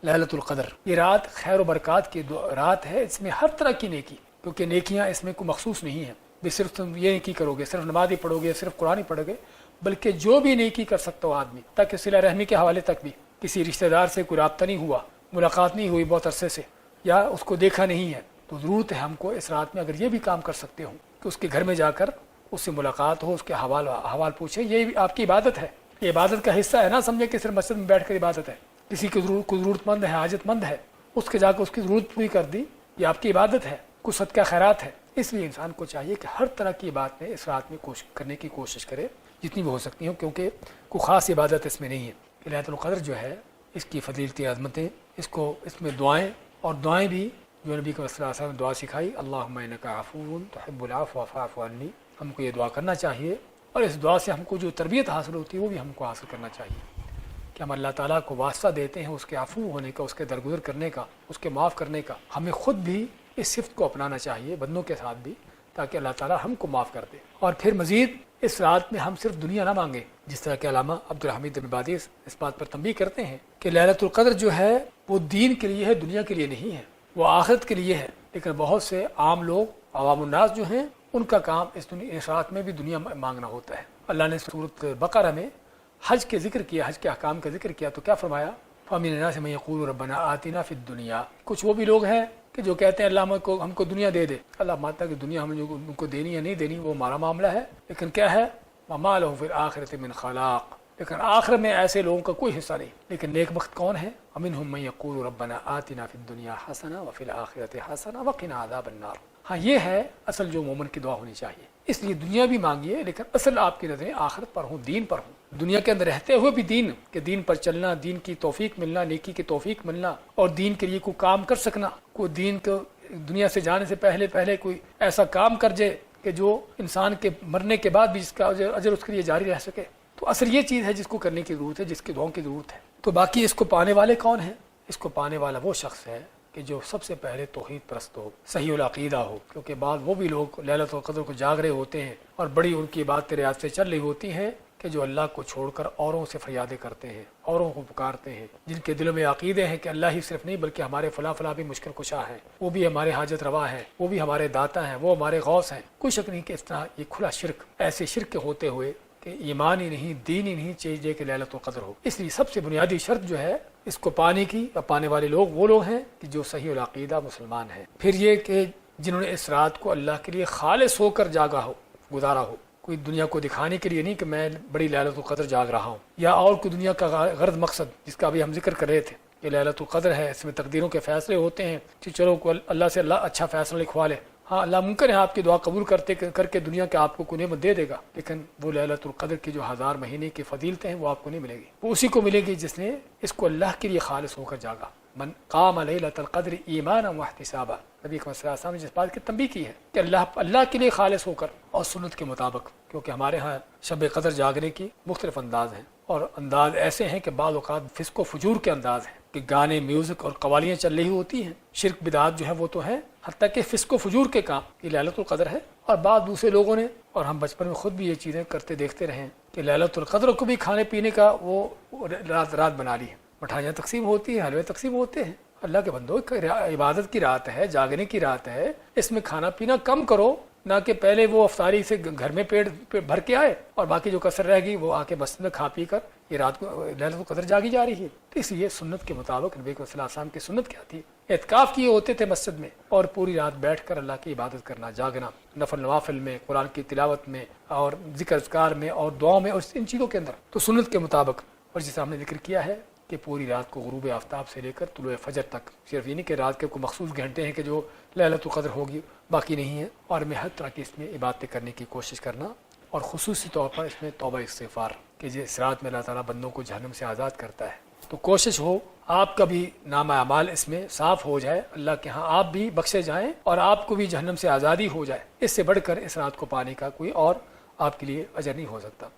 ليلۃ القدر، یہ رات خیر و برکات کی رات ہے، اس میں ہر طرح کی نیکی، کیونکہ نیکیاں اس میں کوئی مخصوص نہیں ہیں بھی صرف تم یہ نیکی کرو گے، صرف نماز ہی پڑھو گے، صرف قرآن ہی پڑھو گے، بلکہ جو بھی نیکی کر سکتا ہو آدمی، تاکہ صلہ رحمی کے حوالے تک بھی کسی رشتہ دار سے کوئی رابطہ نہیں ہوا، ملاقات نہیں ہوئی بہت عرصے سے، یا اس کو دیکھا نہیں ہے، تو ضرورت ہے ہم کو اس رات میں اگر یہ بھی کام کر سکتے ہوں کہ اس کے گھر میں جا کر اس سے ملاقات ہو، اس کے حوال پوچھیں، یہ بھی آپ کی عبادت ہے، یہ عبادت کا حصہ ہے، نہ سمجھے کہ صرف مسجد میں بیٹھ کر عبادت ہے، کسی کی ضرورت مند ہے، حاجت مند ہے، اس کے جا کے اس کی ضرورت پوری کر دی، یہ آپ کی عبادت ہے، کچھ صدقہ خیرات ہے۔ اس لیے انسان کو چاہیے کہ ہر طرح کی بات میں اس رات میں کرنے کی کوشش کرے جتنی بھی ہو سکتی ہوں، کیونکہ کوئی خاص عبادت اس میں نہیں ہے۔ ليلۃ القدر جو ہے اس کی فضیلتی عظمتیں، اس میں دعائیں، اور دعائیں بھی جو نبی صلی اللہ علیہ وسلم نے دعا سکھائی، اللہم انک عفو تحب العفو فاعف عنی، ہم کو یہ دعا کرنا چاہیے، اور اس دعا سے ہم کو جو تربیت حاصل ہوتی ہے وہ بھی ہم کو حاصل کرنا چاہیے کہ ہم اللہ تعالیٰ کو واسطہ دیتے ہیں اس کے عفو ہونے کا، اس کے درگزر کرنے کا، اس کے معاف کرنے کا۔ ہمیں خود بھی اس صفت کو اپنانا چاہیے بندوں کے ساتھ بھی، تاکہ اللہ تعالیٰ ہم کو معاف کر دے۔ اور پھر مزید اس رات میں ہم صرف دنیا نہ مانگیں، جس طرح کہ علامہ عبدالحمید بن بادی اس بات پر تنبیہ کرتے ہیں کہ ليلۃ القدر جو ہے وہ دین کے لیے ہے، دنیا کے لیے نہیں ہے، وہ آخرت کے لیے ہے۔ لیکن بہت سے عام لوگ، عوام الناس جو ہیں، ان کا کام اس رات میں بھی دنیا مانگنا ہوتا ہے۔ اللہ نے سورۃ بقرہ میں حج کے ذکر کیا، حج کے احکام کا ذکر کیا، تو کیا فرمایا؟ فَمِنَ النَّاسِ مَن يَقُولُ رَبَّنَا آتِنَا فِي الدُّنْيَا، کچھ وہ بھی لوگ ہیں کہ جو کہتے ہیں اللہ ہم کو دنیا دے دے۔ اللہ مانتا کہ دنیا ہم کو دینی یا نہیں دینی وہ ہمارا معاملہ ہے، لیکن کیا ہے؟ وَمَا لَهُ فِي الْآخِرَةِ مِنْ خَلَاقٍ، لیکن آخر میں ایسے لوگوں کا کوئی حصہ نہیں۔ لیکن نیک بخت کون ہے؟ وَمِنْهُم مَن يَقُولُ رَبَّنَا آتِنَا فِي الدُّنْيَا حَسَنَةً وَفِي الْآخِرَةِ حَسَنَةً وَقِنَا عَذَابَ النَّارِ۔ ہاں یہ ہے اصل جو مومن کی دعا ہونی چاہیے۔ اس لیے دنیا بھی مانگیے، لیکن اصل آپ کی نظریں آخرت پر ہوں، دین پر ہوں، دنیا کے اندر رہتے ہوئے بھی دین کہ دین پر چلنا، دین کی توفیق ملنا، نیکی کی توفیق ملنا، اور دین کے لیے کوئی کام کر سکنا، کوئی دین کو دنیا سے جانے سے پہلے کوئی ایسا کام کر جائے کہ جو انسان کے مرنے کے بعد بھی جس کا اجر اس کے لیے جاری رہ سکے۔ تو اصل یہ چیز ہے جس کو کرنے کی ضرورت ہے، جس کی دعاؤں کی ضرورت ہے۔ تو باقی اس کو پانے والے کون ہیں؟ اس کو پانے والا وہ شخص ہے کہ جو سب سے پہلے توحید پرست ہو، صحیح العقیدہ ہو، کیونکہ بعد وہ بھی لوگ ليلۃ القدر کو جاگ رہے ہوتے ہیں اور بڑی ان کی باتیں ریاض سے چل رہی ہوتی ہیں کہ جو اللہ کو چھوڑ کر اوروں سے فریادیں کرتے ہیں، اوروں کو پکارتے ہیں، جن کے دلوں میں عقیدے ہیں کہ اللہ ہی صرف نہیں بلکہ ہمارے فلاں بھی مشکل کشا ہیں، وہ بھی ہمارے حاجت روا ہیں، وہ بھی ہمارے داتا ہیں، وہ ہمارے غوث ہیں۔ کوئی شک نہیں کہ اس طرح یہ کھلا شرک، ایسے شرک کے ہوتے ہوئے کہ ایمان ہی نہیں، دین ہی نہیں چاہیے کہ ليلۃ القدر ہو۔ اس لیے سب سے بنیادی شرط جو ہے اس کو پانے کی، یا پانے والے لوگ وہ لوگ ہیں کہ جو صحیح العقیدہ مسلمان ہیں۔ پھر یہ کہ جنہوں نے اس رات کو اللہ کے لیے خالص ہو کر جاگا ہو، گزارا ہو، کوئی دنیا کو دکھانے کے لیے نہیں کہ میں بڑی ليلۃ القدر جاگ رہا ہوں، یا اور کوئی دنیا کا غرض مقصد جس کا بھی ہم ذکر کر رہے تھے کہ ليلۃ القدر ہے، اس میں تقدیروں کے فیصلے ہوتے ہیں کہ چلو اللہ سے اللہ اچھا فیصلہ لکھوا لے۔ ہاں اللہ ممکن ہے آپ کی دعا قبول کر کے دنیا کے آپ کو کوئی نعمت دے دے گا، لیکن وہ ليلۃ القدر کی جو 1000 مہینے کی فضیلتیں ہیں وہ آپ کو نہیں ملے گی، وہ اسی کو ملے گی جس نے اس کو اللہ کے لیے خالص ہو کر جاگا۔ من قام ليلۃ القدر ایمانا واحتسابا، نبی صلی اللہ علیہ وسلم نے جس بات کی تنبیہ کی ہے کہ اللہ کے لیے خالص ہو کر اور سنت کے مطابق، کیونکہ ہمارے ہاں شب قدر جاگنے کی مختلف انداز ہیں، اور انداز ایسے ہیں کہ بعض اوقات فسق و فجور کے انداز ہیں کہ گانے، میوزک اور قوالیاں چل رہی ہوتی ہیں، شرک بدعات جو ہے وہ تو ہے، حتیٰ کہ فسق و فجور کے کام یہ ليلۃ القدر ہے۔ اور بعض دوسرے لوگوں نے، اور ہم بچپن میں خود بھی یہ چیزیں کرتے دیکھتے رہے کہ ليلۃ القدر کو بھی کھانے پینے کا وہ رات بنا لی ہے، مٹھائیاں تقسیم ہوتی ہیں، حلوے تقسیم ہوتے ہیں۔ اللہ کے بندو، عبادت کی رات ہے، جاگنے کی رات ہے، اس میں کھانا پینا کم کرو، نہ کہ پہلے وہ افطاری سے گھر میں پیٹ بھر کے آئے اور باقی جو کسر رہ گئی وہ آ کے مسجد میں کھا پی کر یہ رات کو ليلۃ القدر جاگی جا رہی ہے۔ تو اس لیے سنت کے مطابق نبی صلی اللہ علیہ وسلم کی سنت کیا تھی؟ اعتکاف کیے ہوتے تھے مسجد میں، اور پوری رات بیٹھ کر اللہ کی عبادت کرنا، جاگنا، نفل نوافل میں، قرآن کی تلاوت میں، اور ذکر اذکار میں، اور دعاؤں میں، اور ان چیزوں کے اندر تو سنت کے مطابق۔ اور جیسے ہم نے ذکر کیا ہے کہ پوری رات کو غروب آفتاب سے لے کر طلوع فجر تک، صرف یہ نہیں کہ رات کے کوئی مخصوص گھنٹے ہیں کہ جو ليلۃ القدر ہوگی، باقی نہیں ہے، اور میں ہر طرح کی اس میں عبادتیں کرنے کی کوشش کرنا، اور خصوصی طور پر اس میں توبہ استغفار کہ جس رات میں اللہ تعالیٰ بندوں کو جہنم سے آزاد کرتا ہے۔ تو کوشش ہو آپ کا بھی نام اعمال اس میں صاف ہو جائے، اللہ کے ہاں آپ بھی بخشے جائیں، اور آپ کو بھی جہنم سے آزادی ہو جائے۔ اس سے بڑھ کر اس رات کو پانے کا کوئی اور آپ کے لیے اجر نہیں ہو سکتا۔